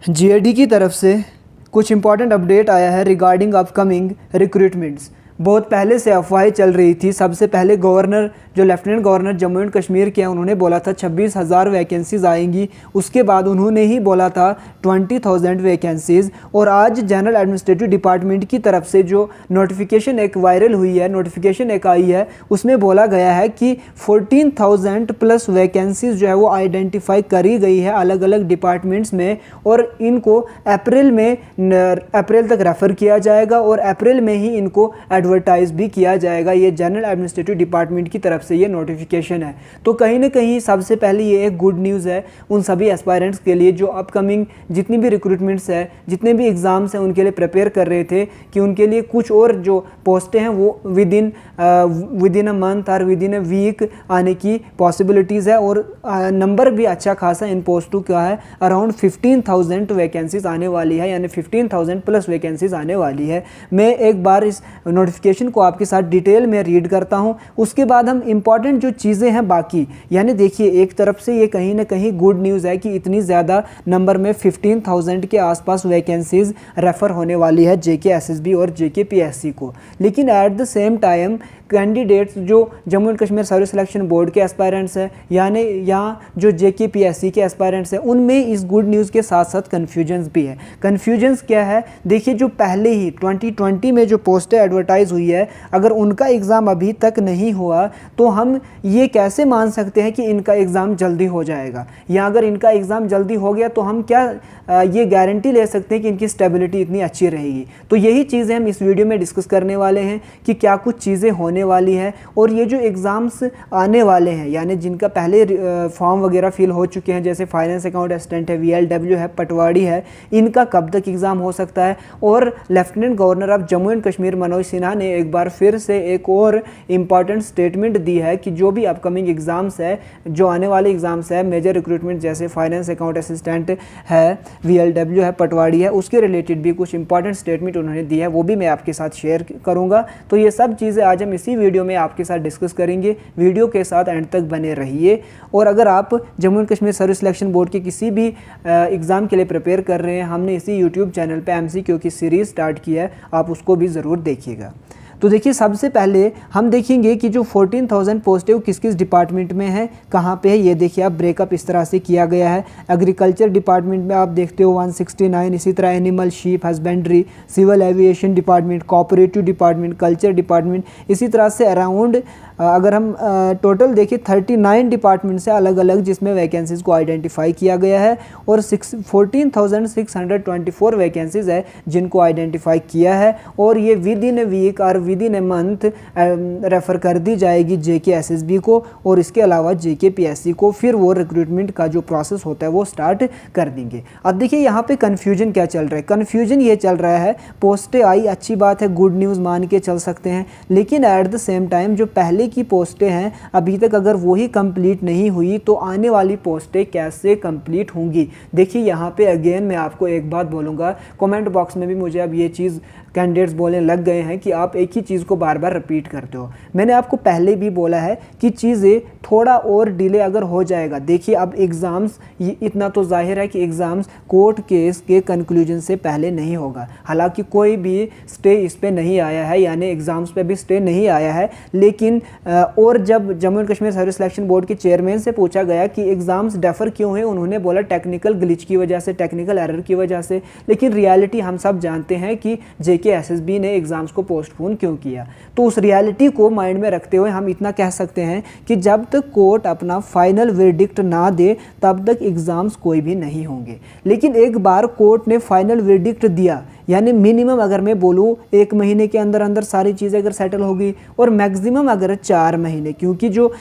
GAD की तरफ से कुछ इंपॉर्टेंट अपडेट आया है रिगार्डिंग अपकमिंग रिक्रूटमेंट्स। बहुत पहले से अफवाहें चल रही थी। सबसे पहले गवर्नर जो lieutenant governor Jammu and Kashmir के हैं उन्होंने बोला था 26,000 वैकेंसीज़ आएंगी। उसके बाद उन्होंने ही बोला था 20,000 वैकेंसीज़। और आज जनरल एडमिनिस्ट्रेटिव डिपार्टमेंट की तरफ से जो नोटिफिकेशन एक वायरल हुई है, नोटिफिकेशन एक आई है, उसमें बोला गया है कि 14,000 प्लस वैकेंसीज़ जो है वो आइडेंटिफाई करी गई है अलग अलग डिपार्टमेंट्स में। और इनको अप्रैल तक रेफ़र किया जाएगा और अप्रैल में ही इनको एडवर्टाइज भी किया जाएगा। ये जनरल एडमिनिस्ट्रेटिव डिपार्टमेंट की तरफ से ये नोटिफिकेशन है। तो कहीं ना कहीं सबसे पहले ये एक गुड न्यूज़ है उन सभी एस्पायरेंट्स के लिए जो अपकमिंग जितनी भी रिक्रूटमेंट्स है, जितने भी एग्ज़ाम्स हैं उनके लिए प्रिपेयर कर रहे थे कि उनके लिए कुछ और जो पोस्टें हैं वो विद इन अ मंथ और विद इन अ वीक आने की पॉसिबिलिटीज़ है। और नंबर भी अच्छा खासा इन पोस्टों का है, अराउंड 15,000 वैकेंसीज आने वाली है, यानी 15,000 प्लस वैकेंसीज आने वाली है। मैं एक बार इस नोटिफिकेशन को आपके साथ डिटेल में रीड करता हूं, उसके बाद हम इंपॉर्टेंट जो चीज़ें हैं बाकी, यानी देखिए एक तरफ से ये कहीं ना कहीं गुड न्यूज़ है कि इतनी ज़्यादा नंबर में 15,000 के आसपास वैकेंसीज रेफ़र होने वाली है JKSSB और JKPSC को। लेकिन at the same time candidates जो Jammu and Kashmir service selection board के एस्पायरेंट्स हैं, यानी यहाँ जो JKPSC के एस्पायरेंट्स हैं, उनमें इस गुड न्यूज़ के साथ साथ कन्फ्यूजन्स भी है। कन्फ्यूजन्स क्या है? देखिए जो पहले ही 2020 में जो पोस्टें एडवर्टाइज हुई है, अगर उनका एग्ज़ाम अभी तक नहीं हुआ तो हम ये कैसे मान सकते हैं कि इनका एग्ज़ाम जल्दी हो जाएगा, या अगर इनका एग्ज़ाम जल्दी हो गया तो हम क्या ये गारंटी ले सकते हैं कि इनकी स्टेबिलिटी इतनी अच्छी रहेगी। तो यही चीज़ें हम इस वीडियो में डिस्कस करने वाले हैं कि क्या कुछ चीज़ें होने वाली है। और ये जो एग्ज़ाम्स आने वाले हैं, यानी जिनका पहले फॉर्म वगैरह फिल हो चुके हैं, जैसे फाइनेंस अकाउंट असिस्टेंट है, VLW है, पटवारी है, इनका कब तक एग्ज़ाम हो सकता है। और lieutenant governor of Jammu and Kashmir Manoj Sinha ने एक बार फिर से एक और इम्पॉर्टेंट स्टेटमेंट दी है कि जो भी अपकमिंग एग्ज़ाम्स है, जो आने वाले एग्ज़ाम्स है, मेजर रिक्रूटमेंट जैसे फाइनेंस अकाउंट असिस्टेंट है, VLW है, पटवारी है, उसके रिलेटेड भी कुछ इंपॉर्टेंट स्टेटमेंट उन्होंने दी है, वो भी मैं आपके साथ शेयर करूँगा। तो ये सब चीज़ें आज हम इसी वीडियो में आपके साथ डिस्कस करेंगे। वीडियो के साथ एंड तक बने रहिए। और अगर आप Jammu and Kashmir service selection board के किसी भी एग्ज़ाम के लिए प्रिपेयर कर रहे हैं, हमने इसी यूट्यूब चैनल पे MCQ की सीरीज़ स्टार्ट की है, आप उसको भी ज़रूर देखिएगा। तो देखिए सबसे पहले हम देखेंगे कि जो 14,000 पोस्ट है वो किस किस डिपार्टमेंट में है, कहाँ पे है। ये देखिए आप ब्रेकअप इस तरह से किया गया है। एग्रीकल्चर डिपार्टमेंट में आप देखते हो 169, इसी तरह animal sheep husbandry, civil aviation department, cooperative department, culture department, इसी तरह से अराउंड अगर हम टोटल देखें 39 डिपार्टमेंट से अलग अलग जिसमें वैकेंसीज़ को आइडेंटिफाई किया गया है। और 14,624 वैकेंसीज़ है जिनको आइडेंटिफाई किया है। और ये विद इन ए वीक और with in a month refer कर दी जाएगी JKSSB को और इसके अलावा JKPSC को। फिर वो रिक्रूटमेंट का जो प्रोसेस होता है वो स्टार्ट कर देंगे। अब देखिए यहाँ पे कन्फ्यूजन क्या चल रहा है। कन्फ्यूजन ये चल रहा है, पोस्टें आई, अच्छी बात है, गुड न्यूज़ मान के चल सकते हैं, लेकिन एट द सेम टाइम जो पहले की पोस्टें हैं अभी तक अगर वही कंप्लीट नहीं हुई तो आने वाली पोस्टें कैसे कंप्लीट होंगी। देखिए यहाँ पे अगेन मैं आपको एक बात बोलूँगा, कमेंट बॉक्स में भी मुझे अब ये चीज़ कैंडिडेट्स बोलने लग गए हैं कि आप एक ही चीज़ को बार बार रिपीट करते हो। मैंने आपको पहले भी बोला है कि चीज़ें थोड़ा और डिले अगर हो जाएगा, देखिए अब एग्ज़ाम्स इतना तो जाहिर है कि एग्ज़ाम्स कोर्ट केस के कंक्लूजन से पहले नहीं होगा। हालांकि कोई भी स्टे इस पे नहीं आया है, यानी एग्ज़ाम्स पे भी स्टे नहीं आया है। लेकिन और जब Jammu and Kashmir service selection board के चेयरमैन से पूछा गया कि एग्ज़ाम्स डेफर क्यों है, उन्होंने बोला टेक्निकल ग्लिच की वजह से, टेक्निकल एरर की वजह से। लेकिन रियलिटी हम सब जानते हैं कि JKSSB ने एग्ज़ाम्स को पोस्टपोन क्यों किया। तो उस रियलिटी को माइंड में रखते हुए हम इतना कह सकते हैं कि जब तक कोर्ट अपना फाइनल वर्डिक्ट ना दे तब तक एग्ज़ाम्स कोई भी नहीं होंगे। लेकिन एक बार कोर्ट ने फाइनल वर्डिक्ट दिया, यानी मिनिमम अगर मैं बोलूँ 1 महीने के अंदर अंदर सारी चीज़ें अगर सेटल होगी, और मैक्सिमम अगर 4 महीने, क्योंकि जो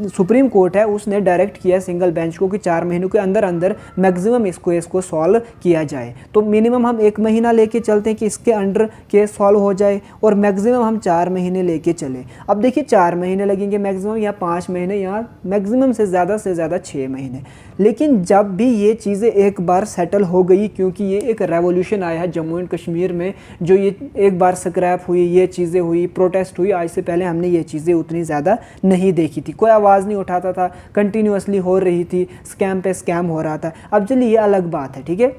सुप्रीम कोर्ट है उसने डायरेक्ट किया सिंगल बेंच को कि 4 महीनों के अंदर अंदर मैक्सिमम इसको सॉल्व किया जाए। तो मिनिमम हम 1 महीना लेके चलते हैं कि इसके अंडर केस सॉल्व हो जाए, और मैक्सिमम हम 4 महीने लेके चले। अब देखिए 4 महीने लगेंगे मैक्सिमम, या 5 महीने, या मैक्सिमम से ज़्यादा 6 महीने। लेकिन जब भी ये चीज़ें एक बार सेटल हो गई, क्योंकि ये एक रेवोल्यूशन आया है जम्मू एंड कश्मीर में, जो ये एक बार स्क्रैप हुई, ये चीज़ें हुई, प्रोटेस्ट हुई, आज से पहले हमने ये ये चीज़ें उतनी ज़्यादा नहीं देखी थी, कोई आवाज़ नहीं उठाता था, कंटिन्यूसली हो रही थी, स्कैम पे स्कैम हो रहा था। अब चलिए ये अलग बात है, ठीक है।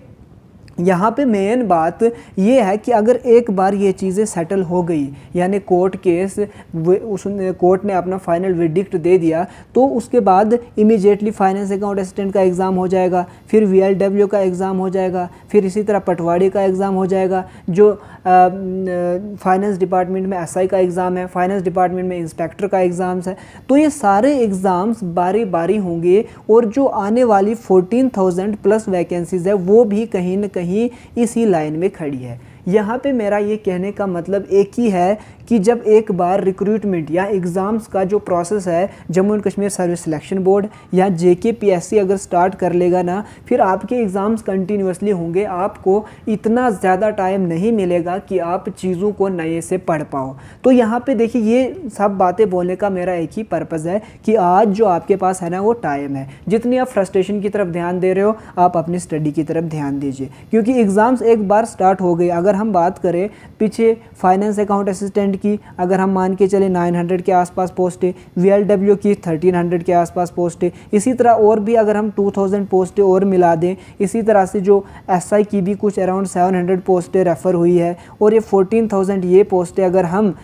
यहाँ पे मेन बात ये है कि अगर एक बार ये चीज़ें सेटल हो गई, यानी कोर्ट केस कोर्ट ने अपना फाइनल वर्डिक्ट दे दिया, तो उसके बाद इमीडिएटली फाइनेंस अकाउंट असिस्टेंट का एग्ज़ाम हो जाएगा, फिर VLW का एग्ज़ाम हो जाएगा, फिर इसी तरह पटवारी का एग्ज़ाम हो जाएगा, जो फाइनेंस डिपार्टमेंट में SI का एग्ज़ाम है, फाइनेंस डिपार्टमेंट में इंस्पेक्टर का एग्ज़ाम्स है। तो ये सारे एग्ज़ाम्स बारी बारी होंगे, और जो आने वाली 14,000 प्लस वैकेंसीज़ है वो भी कहीं ना कहीं इसी लाइन में खड़ी है। यहाँ पे मेरा ये कहने का मतलब एक ही है कि जब एक बार रिक्रूटमेंट या एग्ज़ाम्स का जो प्रोसेस है Jammu and Kashmir service selection board या JKPSC अगर स्टार्ट कर लेगा ना, फिर आपके एग्ज़ाम्स कंटिन्यूसली होंगे, आपको इतना ज़्यादा टाइम नहीं मिलेगा कि आप चीज़ों को नए से पढ़ पाओ। तो यहाँ पे देखिए, ये सब बातें बोलने का मेरा एक ही पर्पज़ है कि आज जो आपके पास है ना वो टाइम है। जितनी आप फ्रस्ट्रेशन की तरफ ध्यान दे रहे हो, आप अपनी स्टडी की तरफ ध्यान दीजिए, क्योंकि एग्ज़ाम्स एक बार स्टार्ट हो गए। अगर हम बात करें पीछे फाइनेंस अकाउंट असिस्टेंट की, अगर हम मान के चले 900 के आसपास पोस्ट है, VLW की 1300 के आसपास पोस्ट है, इसी तरह और भी अगर हम 2000 पोस्टें और मिला दें, इसी तरह से जो SI की भी कुछ अराउंड 700 पोस्टें रेफ़र हुई है, और ये 14,000 ये पोस्टें अगर हम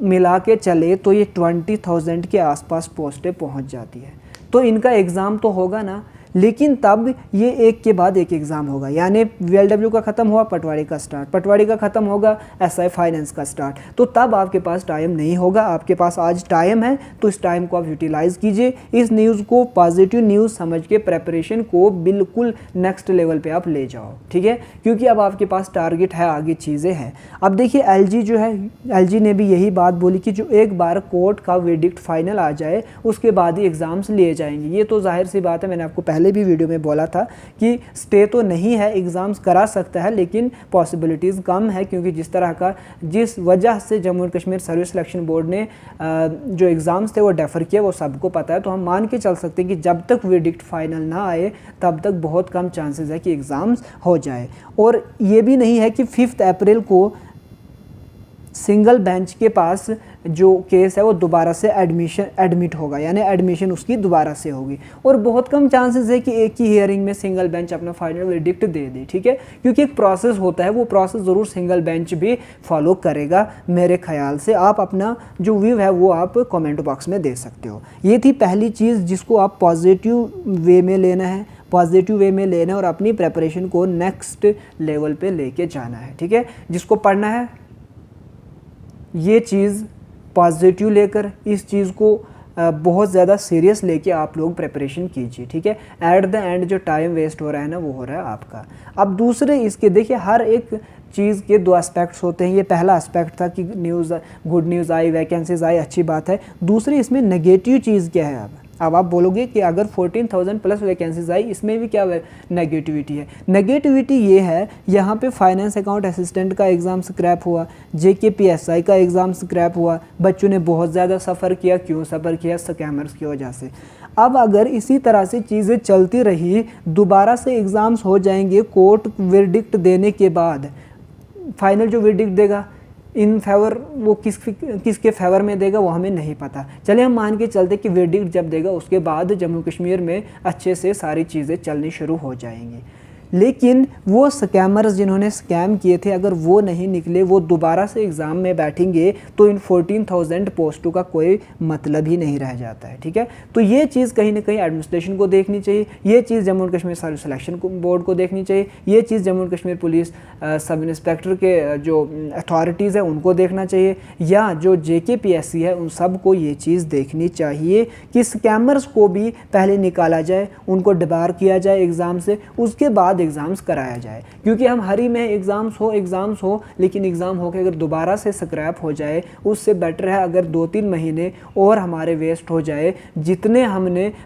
मिला के चले तो ये 20,000 के आसपास पोस्टें पहुंच जाती है। तो इनका एग्ज़ाम तो होगा ना, लेकिन तब ये एक के बाद एक एग्ज़ाम होगा, यानी VLW का ख़त्म हुआ, पटवारी का स्टार्ट, पटवारी का ख़त्म होगा, SI फाइनेंस का स्टार्ट। तो तब आपके पास टाइम नहीं होगा। आपके पास आज टाइम है, तो इस टाइम को आप यूटिलाइज़ कीजिए, इस न्यूज़ को पॉजिटिव न्यूज़ समझ के प्रेपरेशन को बिल्कुल नेक्स्ट लेवल पे आप ले जाओ, ठीक है, क्योंकि अब आपके पास टारगेट है, आगे चीज़ें हैं। अब देखिए LG जो है, LG ने भी यही बात बोली कि जो एक बार कोर्ट का वर्डिक्ट फाइनल आ जाए उसके बाद ही एग्ज़ाम्स लिए जाएंगे। ये तो जाहिर सी बात है, मैंने आपको पहले भी वीडियो में बोला था कि स्टे तो नहीं है, एग्ज़ाम्स करा सकता है, लेकिन पॉसिबिलिटीज़ कम है, क्योंकि जिस वजह से Jammu and Kashmir service selection board ने जो एग्ज़ाम्स थे वो डेफर किया, वो सबको पता है। तो हम मान के चल सकते हैं कि जब तक वर्डिक्ट फाइनल ना आए तब तक बहुत कम चांसेस है कि एग्ज़ाम्स हो जाए। और ये भी नहीं है कि 5 अप्रैल को सिंगल बेंच के पास जो केस है वो दोबारा से एडमिट होगा, यानी एडमिशन उसकी दोबारा से होगी, और बहुत कम चांसेस है कि एक ही हियरिंग में सिंगल बेंच अपना फाइनल वर्डिक्ट दे दे, ठीक है, क्योंकि एक प्रोसेस होता है, वो प्रोसेस ज़रूर सिंगल बेंच भी फॉलो करेगा मेरे ख्याल से। आप अपना जो व्यू है वो आप कमेंट बॉक्स में दे सकते हो। ये थी पहली चीज़ जिसको आप पॉजिटिव वे में लेना है, पॉजिटिव वे में लेना है, और अपनी प्रेपरेशन को नेक्स्ट लेवल पे लेके जाना है, ठीक है। जिसको पढ़ना है ये चीज़ पॉजिटिव लेकर, इस चीज़ को बहुत ज़्यादा सीरियस लेके आप लोग प्रिपरेशन कीजिए, ठीक है। एट द एंड जो टाइम वेस्ट हो रहा है ना वो हो रहा है आपका। अब दूसरे इसके देखिए, हर एक चीज़ के 2 एस्पेक्ट्स होते हैं। ये पहला एस्पेक्ट था कि न्यूज़, गुड न्यूज़ आई, वैकेंसीज आई, अच्छी बात है। दूसरी इसमें नेगेटिव चीज़ क्या है? अब आप बोलोगे कि अगर 14,000 प्लस वैकेंसीज आई, इसमें भी क्या नेगेटिविटी है? नेगेटिविटी ये है, यहाँ पे फाइनेंस अकाउंट असिस्टेंट का एग्ज़ाम स्क्रैप हुआ, JKPSI का एग्ज़ाम स्क्रैप हुआ, बच्चों ने बहुत ज़्यादा सफ़र किया। क्यों सफ़र किया? स्कैमर्स की वजह से। अब अगर इसी तरह से चीज़ें चलती रही, दोबारा से एग्ज़ाम्स हो जाएंगे, कोर्ट वर्डिक्ट देने के बाद फाइनल जो वर्डिक्ट देगा इन फेवर, वो किसके फेवर में देगा वो हमें नहीं पता। चले हम मान के चलते कि वर्डिक्ट जब देगा उसके बाद जम्मू कश्मीर में अच्छे से सारी चीज़ें चलनी शुरू हो जाएंगी। लेकिन वो स्कैमर्स जिन्होंने स्कैम किए थे, अगर वो नहीं निकले, वो दोबारा से एग्ज़ाम में बैठेंगे, तो इन 14,000 पोस्टों का कोई मतलब ही नहीं रह जाता है, ठीक है। तो ये चीज़ कहीं ना कहीं एडमिनिस्ट्रेशन को देखनी चाहिए, ये चीज़ Jammu and Kashmir service selection board को देखनी चाहिए, ये चीज़ Jammu and Kashmir police sub inspector के जो अथॉरिटीज़ है उनको देखना चाहिए, या जो JKPSC है उन सब को ये चीज़ देखनी चाहिए कि स्कैमर्स को भी पहले निकाला जाए, उनको डिबार किया जाए एग्ज़ाम से, उसके बाद एग्ज़ाम्स कराया जाए। क्योंकि हम हरी में एग्ज़ाम्स हो, लेकिन एग्ज़ाम हो के अगर दोबारा से स्क्रैप हो जाए, उससे बेटर है अगर 2-3 महीने और हमारे वेस्ट हो जाए। जितने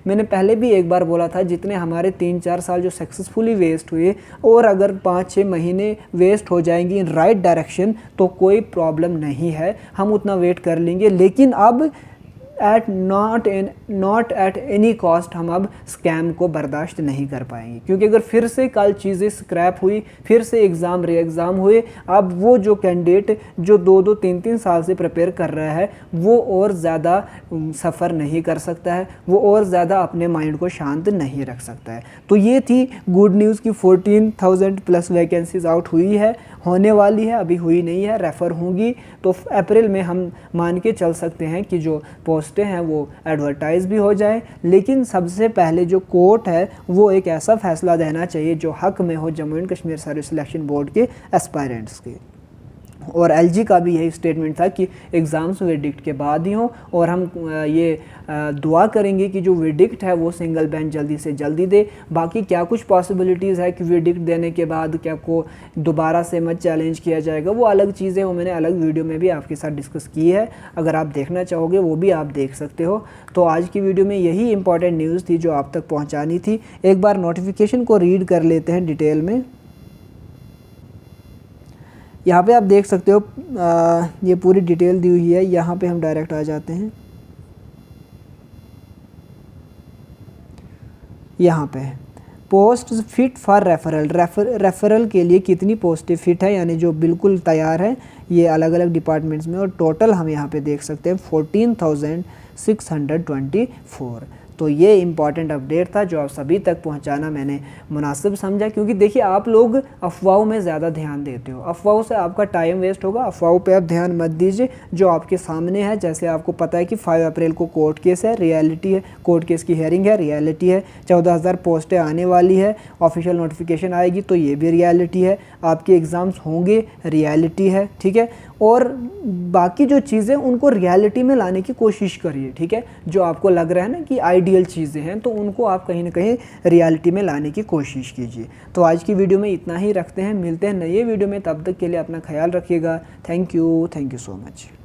मैंने पहले भी एक बार बोला था, जितने हमारे 3-4 साल जो सक्सेसफुली वेस्ट हुए, और अगर 5-6 महीने वेस्ट हो जाएंगी इन राइट डायरेक्शन, तो कोई प्रॉब्लम नहीं है, हम उतना वेट कर लेंगे। लेकिन अब नॉट एट एनी कॉस्ट हम अब स्कैम को बर्दाश्त नहीं कर पाएंगे, क्योंकि अगर फिर से कल चीज़ें स्क्रैप हुई, फिर से एग्ज़ाम रे एग्ज़ाम हुए, अब वो जो कैंडिडेट जो 2-2 3-3 साल से प्रिपेयर कर रहा है वो और ज़्यादा सफ़र नहीं कर सकता है, वो और ज़्यादा अपने माइंड को शांत नहीं रख सकता है। तो ये थी गुड न्यूज़ की 14,000 प्लस वैकेंसीज आउट हुई है, होने वाली है, अभी हुई नहीं है, रेफ़र होंगी। तो अप्रैल में हम मान के चल सकते हैं कि जो पोस्टें हैं वो एडवर्टाइज़ भी हो जाए, लेकिन सबसे पहले जो कोर्ट है वो एक ऐसा फ़ैसला देना चाहिए जो हक़ में हो Jammu and Kashmir service selection board के एस्पायरेंट्स के। और एलजी का भी यही स्टेटमेंट था कि एग्ज़ाम्स वर्डिक्ट के बाद ही हों, और हम ये दुआ करेंगे कि जो वर्डिक्ट है वो सिंगल बेंच जल्दी से जल्दी दे। बाकी क्या कुछ पॉसिबिलिटीज़ है कि वर्डिक्ट देने के बाद क्या को दोबारा से मत चैलेंज किया जाएगा, वो अलग चीज़ें, वो मैंने अलग वीडियो में भी आपके साथ डिस्कस की है, अगर आप देखना चाहोगे वो भी आप देख सकते हो। तो आज की वीडियो में यही इंपॉर्टेंट न्यूज़ थी जो आप तक पहुँचानी थी। एक बार नोटिफिकेशन को रीड कर लेते हैं डिटेल में। यहाँ पे आप देख सकते हो ये पूरी डिटेल दी हुई है, यहाँ पे हम डायरेक्ट आ जाते हैं। यहाँ पे पोस्ट फिट फॉर रेफरल के लिए कितनी पोस्टें फिट है, यानी जो बिल्कुल तैयार है ये अलग अलग डिपार्टमेंट्स में, और टोटल हम यहाँ पे देख सकते हैं 14,624। तो ये इंपॉर्टेंट अपडेट था जो आप सभी तक पहुंचाना मैंने मुनासिब समझा, क्योंकि देखिए आप लोग अफवाहों में ज़्यादा ध्यान देते हो, अफवाहों से आपका टाइम वेस्ट होगा, अफवाहों पे आप ध्यान मत दीजिए। जो आपके सामने है, जैसे आपको पता है कि 5 अप्रैल को कोर्ट केस है, रियलिटी है, कोर्ट केस की हेयरिंग है, रियलिटी है, 14,000 पोस्टें आने वाली है, ऑफिशियल नोटिफिकेशन आएगी तो ये भी रियलिटी है, आपके एग्ज़ाम्स होंगे, रियलिटी है, ठीक है। और बाकी जो चीज़ें उनको रियलिटी में लाने की कोशिश करिए, ठीक है। जो आपको लग रहा है ना कि आइडियल चीज़ें हैं, तो उनको आप कहीं ना कहीं रियलिटी में लाने की कोशिश कीजिए। तो आज की वीडियो में इतना ही रखते हैं, मिलते हैं नए वीडियो में, तब तक के लिए अपना ख्याल रखिएगा। Thank you so much.